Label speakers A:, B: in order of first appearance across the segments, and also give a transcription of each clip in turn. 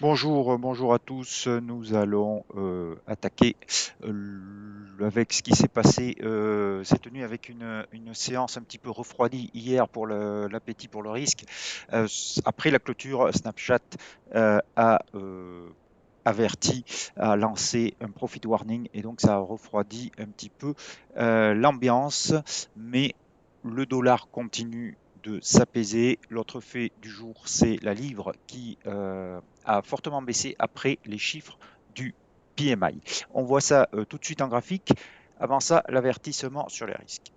A: Bonjour à tous. Nous allons attaquer avec ce qui s'est passé cette nuit avec une séance un petit peu refroidie hier pour l'appétit pour le risque. Après la clôture, Snapchat averti, a lancé un profit warning et donc ça a refroidi un petit peu l'ambiance, mais le dollar continue de s'apaiser. L'autre fait du jour, c'est la livre qui a fortement baissé après les chiffres du PMI. On voit ça tout de suite en graphique. Avant ça, l'avertissement sur les risques.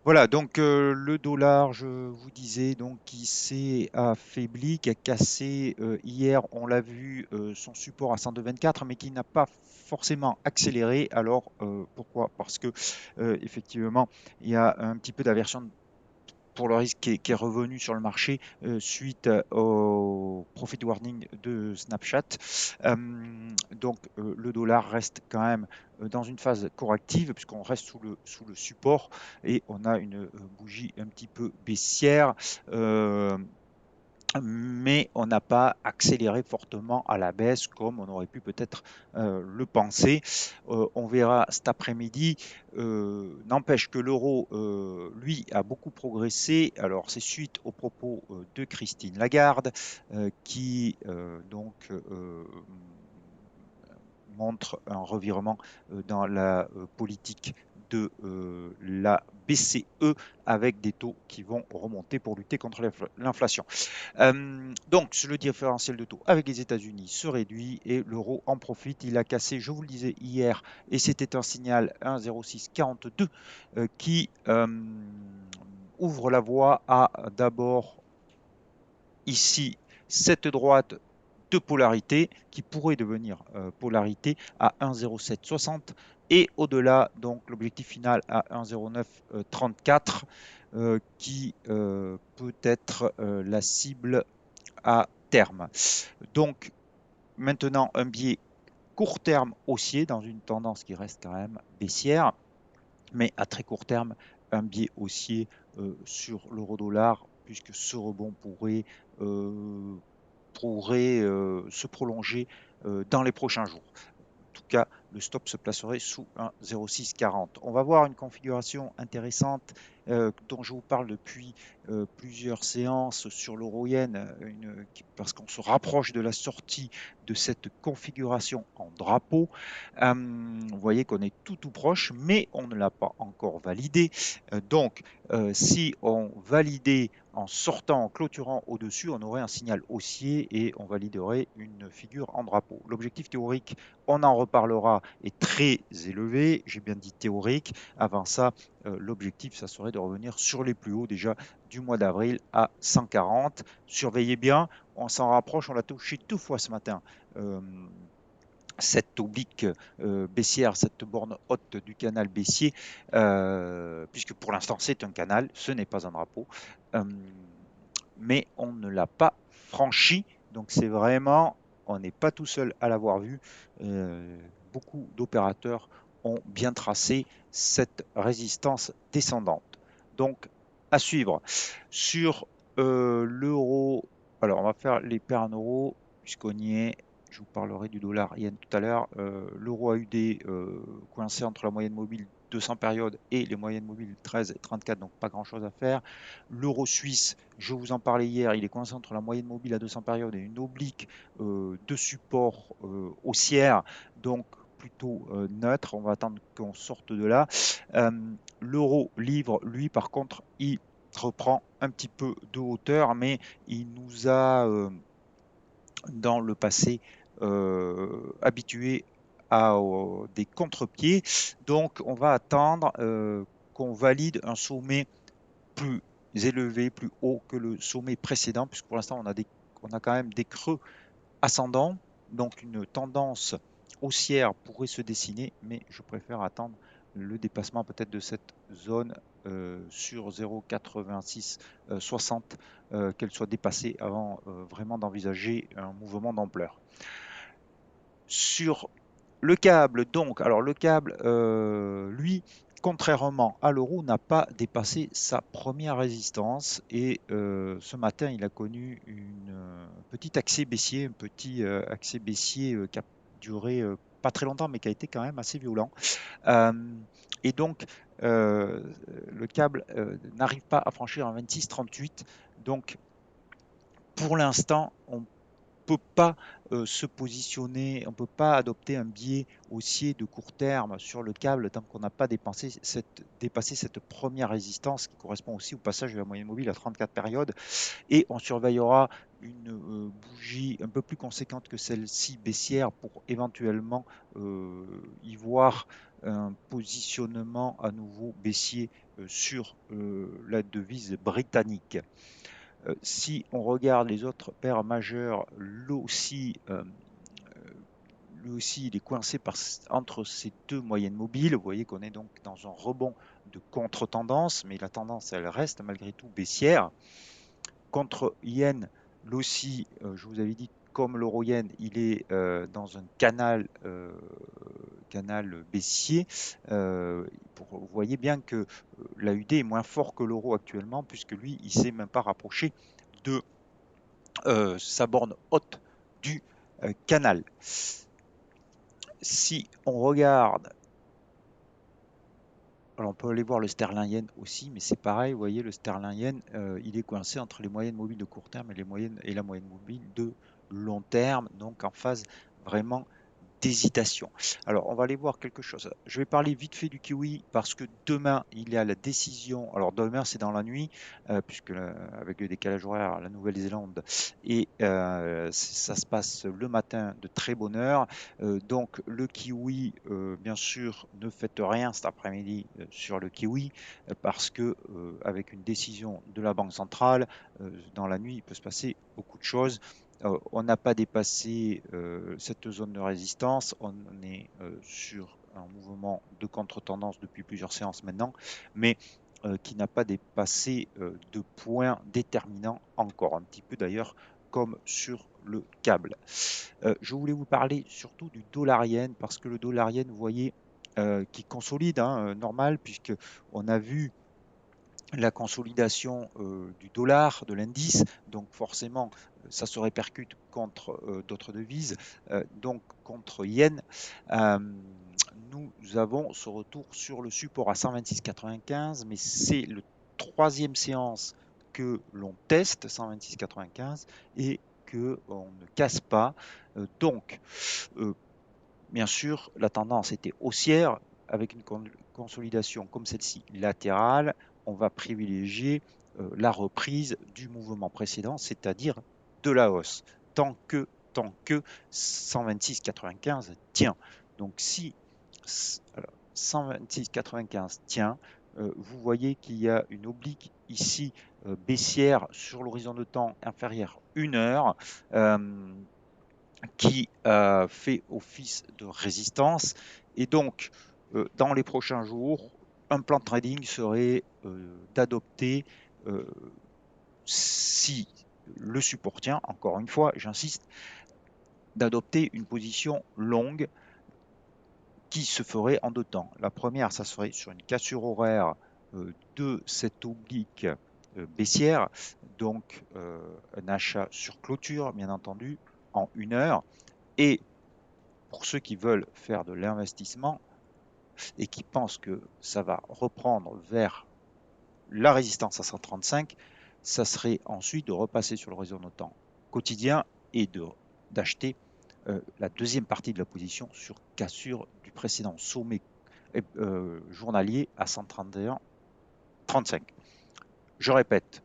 A: Voilà, donc le dollar, je vous disais, donc qui s'est affaibli, qui a cassé hier, on l'a vu, son support à 102,24, mais qui n'a pas forcément accéléré. Alors pourquoi? Parce que effectivement, il y a un petit peu d'aversion pour le risque qui est revenu sur le marché suite au profit warning de Snapchat. Donc le dollar reste quand même dans une phase corrective puisqu'on reste sous le support et on a une bougie un petit peu baissière. Euh, mais on n'a pas accéléré fortement à la baisse comme on aurait pu peut-être le penser. On verra cet après-midi. N'empêche que l'euro, lui, a beaucoup progressé. Alors, c'est suite aux propos de Christine Lagarde, qui montre un revirement dans la politique de la BCE avec des taux qui vont remonter pour lutter contre l'inflation. Donc, le différentiel de taux avec les États-Unis se réduit et l'euro en profite. Il a cassé, je vous le disais hier, et c'était un signal 1,0642 qui ouvre la voie à d'abord ici cette droite de polarité qui pourrait devenir polarité à 1,0760 et au-delà, donc l'objectif final à 1,0934 qui peut être la cible à terme. Donc maintenant un biais court terme haussier dans une tendance qui reste quand même baissière, mais à très court terme un biais haussier sur l'euro-dollar puisque ce rebond euh, pourrait se prolonger dans les prochains jours. En tout cas, le stop se placerait sous un 0,640. On va voir une configuration intéressante dont je vous parle depuis plusieurs séances sur l'euro-yen, parce qu'on se rapproche de la sortie de cette configuration en drapeau. Vous voyez qu'on est tout proche, mais on ne l'a pas encore validé. Donc, si on validait en sortant, en clôturant au-dessus, on aurait un signal haussier et on validerait une figure en drapeau. L'objectif théorique, on en reparlera, est très élevé. J'ai bien dit théorique. Avant ça, l'objectif, ça serait de revenir sur les plus hauts déjà du mois d'avril à 140. Surveillez bien, on s'en rapproche, on l'a touché deux fois ce matin. Euh, cette oblique baissière, cette borne haute du canal baissier, puisque pour l'instant c'est un canal, ce n'est pas un drapeau, euh, mais on ne l'a pas franchi, donc c'est vraiment, on n'est pas tout seul à l'avoir vu, beaucoup d'opérateurs ont bien tracé cette résistance descendante. Donc à suivre. Sur l'euro, alors on va faire les paires en euros, puisqu'on y est. Je vous parlerai du dollar yen tout à l'heure. L'euro AUD coincé entre la moyenne mobile 200 périodes et les moyennes mobiles 13 et 34, donc pas grand chose à faire. L'euro suisse, je vous en parlais hier, il est coincé entre la moyenne mobile à 200 périodes et une oblique de support haussière, donc plutôt neutre. On va attendre qu'on sorte de là. L'euro livre, lui, par contre, il reprend un petit peu de hauteur, mais il nous a dans le passé habitués à des contre-pieds. Donc on va attendre qu'on valide un sommet plus élevé, plus haut que le sommet précédent, puisque pour l'instant on a quand même des creux ascendants, donc une tendance haussière pourrait se dessiner, mais je préfère attendre le dépassement peut-être de cette zone sur 0,8660, qu'elle soit dépassée avant vraiment d'envisager un mouvement d'ampleur. Sur Le câble, donc, alors le câble, lui, contrairement à l'euro, n'a pas dépassé sa première résistance et ce matin, il a connu une petite accès baissier, un petit accès baissier qui a duré pas très longtemps, mais qui a été quand même assez violent. Euh, et donc, euh, le câble n'arrive pas à franchir un 26,38. Donc, pour l'instant, on peut pas se positionner, on ne peut pas adopter un biais haussier de court terme sur le câble tant qu'on n'a pas dépassé cette première résistance qui correspond aussi au passage de la moyenne mobile à 34 périodes. Et on surveillera une bougie un peu plus conséquente que celle-ci baissière pour éventuellement y voir un positionnement à nouveau baissier sur la devise britannique. Si on regarde les autres paires majeures, lui aussi, il est coincé entre ces deux moyennes mobiles. Vous voyez qu'on est donc dans un rebond de contre-tendance, mais la tendance, elle reste malgré tout baissière. Contre yen, l'OSI, je vous avais dit, comme l'euro-yen, il est dans un canal baissier. Vous voyez bien que l'AUD est moins fort que l'euro actuellement, puisque lui, il ne s'est même pas rapproché de sa borne haute du canal. Si on regarde, alors on peut aller voir le sterling yen aussi, mais c'est pareil, vous voyez, le sterling yen, il est coincé entre les moyennes mobiles de court terme et la moyenne mobile de long terme, donc en phase vraiment d'hésitation. Alors, on va aller voir quelque chose. Je vais parler vite fait du kiwi parce que demain, il y a la décision. Alors, demain, c'est dans la nuit, puisque avec le décalage horaire, la Nouvelle-Zélande, et ça se passe le matin de très bonne heure. Donc, le kiwi, bien sûr, ne faites rien cet après-midi sur le kiwi parce que, avec une décision de la Banque centrale, dans la nuit, il peut se passer beaucoup de choses. On n'a pas dépassé cette zone de résistance, on est sur un mouvement de contre-tendance depuis plusieurs séances maintenant, mais qui n'a pas dépassé de points déterminants encore, un petit peu d'ailleurs comme sur le câble. Je voulais vous parler surtout du dollar yen, parce que le dollar yen, vous voyez, qui consolide, hein, normal, puisque on a vu la consolidation du dollar, de l'indice, donc forcément ça se répercute contre d'autres devises, donc contre yen. Euh, nous avons ce retour sur le support à 126,95, mais c'est le troisième séance que l'on teste 126,95 et que on ne casse pas. Donc, bien sûr, la tendance était haussière avec une consolidation comme celle-ci latérale. On va privilégier la reprise du mouvement précédent, c'est-à-dire de la hausse, tant que 126,95 tient. Donc si 126,95 tient, vous voyez qu'il y a une oblique ici baissière sur l'horizon de temps inférieur 1 heure. Qui fait office de résistance. Et donc, dans les prochains jours, un plan de trading serait d'adopter, si le support tient, encore une fois, j'insiste, d'adopter une position longue qui se ferait en deux temps. La première, ça serait sur une cassure horaire de cette oblique baissière, donc un achat sur clôture, bien entendu, en 1 heure. Et pour ceux qui veulent faire de l'investissement et qui pensent que ça va reprendre vers la résistance à 135, ça serait ensuite de repasser sur le horizon de temps quotidien et d'acheter la deuxième partie de la position sur cassure du précédent sommet journalier à 131,35. Je répète,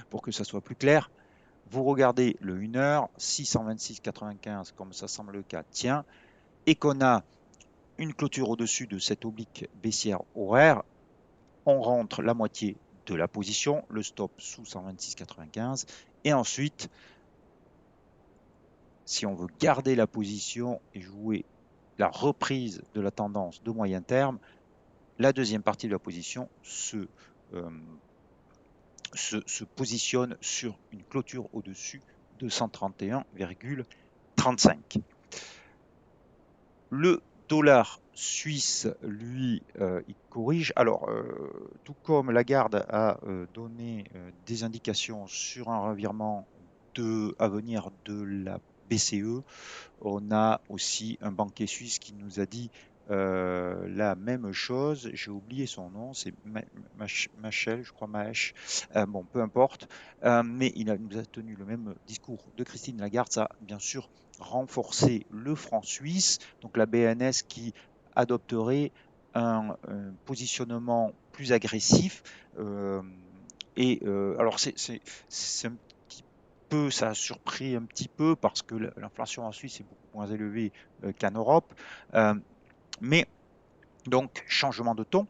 A: pour que ça soit plus clair, vous regardez le 1 heure, 626,95 comme ça semble le cas, tient, et qu'on a une clôture au-dessus de cette oblique baissière horaire, on rentre la moitié de la position, le stop sous 126,95, et ensuite, si on veut garder la position et jouer la reprise de la tendance de moyen terme, la deuxième partie de la position se positionne sur une clôture au-dessus de 131,35. Le dollar suisse, lui, il corrige. Alors, tout comme Lagarde a donné des indications sur un revirement à venir de la BCE, on a aussi un banquier suisse qui nous a dit la même chose. J'ai oublié son nom, c'est Machel, je crois Mahesh. Bon, peu importe. Mais nous a tenu le même discours de Christine Lagarde. Ça a bien sûr renforcé le franc suisse, donc la BNS qui adopterait un positionnement plus agressif. Alors, c'est un petit peu, ça a surpris un petit peu parce que l'inflation en Suisse est beaucoup moins élevée qu'en Europe. Euh, mais donc, changement de ton.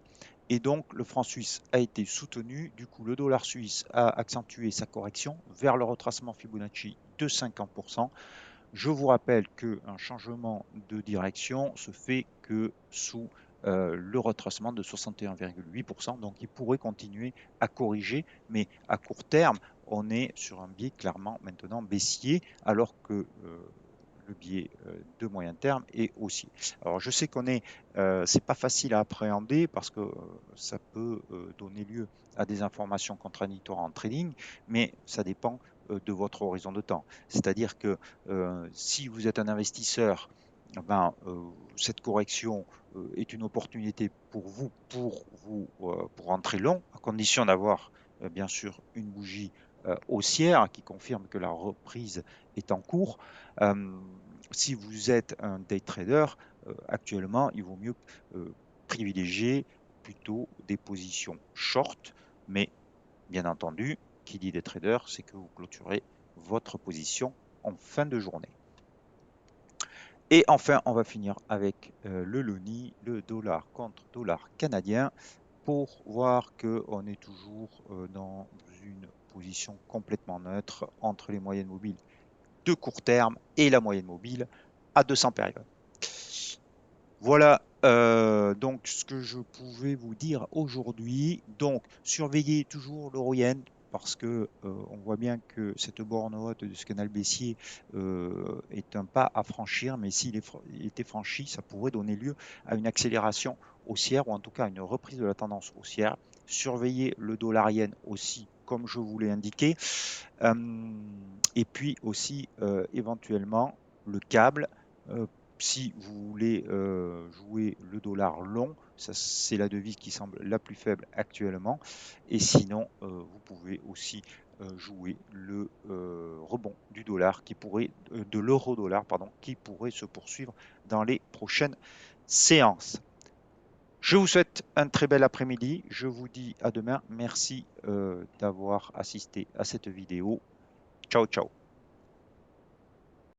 A: Et donc, le franc suisse a été soutenu. Du coup, le dollar suisse a accentué sa correction vers le retracement Fibonacci de 50%. Je vous rappelle qu'un changement de direction se fait que sous le retracement de 61,8%. Donc, il pourrait continuer à corriger, mais à court terme, on est sur un biais clairement maintenant baissier, alors que le biais de moyen terme est haussier. Alors, je sais c'est pas facile à appréhender parce que ça peut donner lieu à des informations contradictoires en trading, mais ça dépend de votre horizon de temps. C'est-à-dire que si vous êtes un investisseur, cette correction est une opportunité pour vous pour entrer long, à condition d'avoir bien sûr une bougie haussière qui confirme que la reprise est en cours. Euh, Si vous êtes un day trader, actuellement, il vaut mieux privilégier plutôt des positions short, mais bien entendu, qui dit des traders, c'est que vous clôturez votre position en fin de journée. Et enfin, on va finir avec le LONI, le dollar contre dollar canadien, pour voir qu'on est toujours dans une position complètement neutre entre les moyennes mobiles de court terme et la moyenne mobile à 200 périodes. Voilà donc ce que je pouvais vous dire aujourd'hui. Donc, surveillez toujours l'euro yen parce que on voit bien que cette borne haute de ce canal baissier est un pas à franchir, mais s'il était franchi, ça pourrait donner lieu à une accélération haussière ou en tout cas à une reprise de la tendance haussière. Surveillez le dollar yen aussi, comme je vous l'ai indiqué. Et puis aussi éventuellement le câble. euh, Si vous voulez jouer le dollar long, c'est la devise qui semble la plus faible actuellement. Et sinon, vous pouvez aussi jouer le rebond du dollar de l'euro-dollar, pardon, qui pourrait se poursuivre dans les prochaines séances. Je vous souhaite un très bel après-midi. Je vous dis à demain. Merci d'avoir assisté à cette vidéo. Ciao, ciao.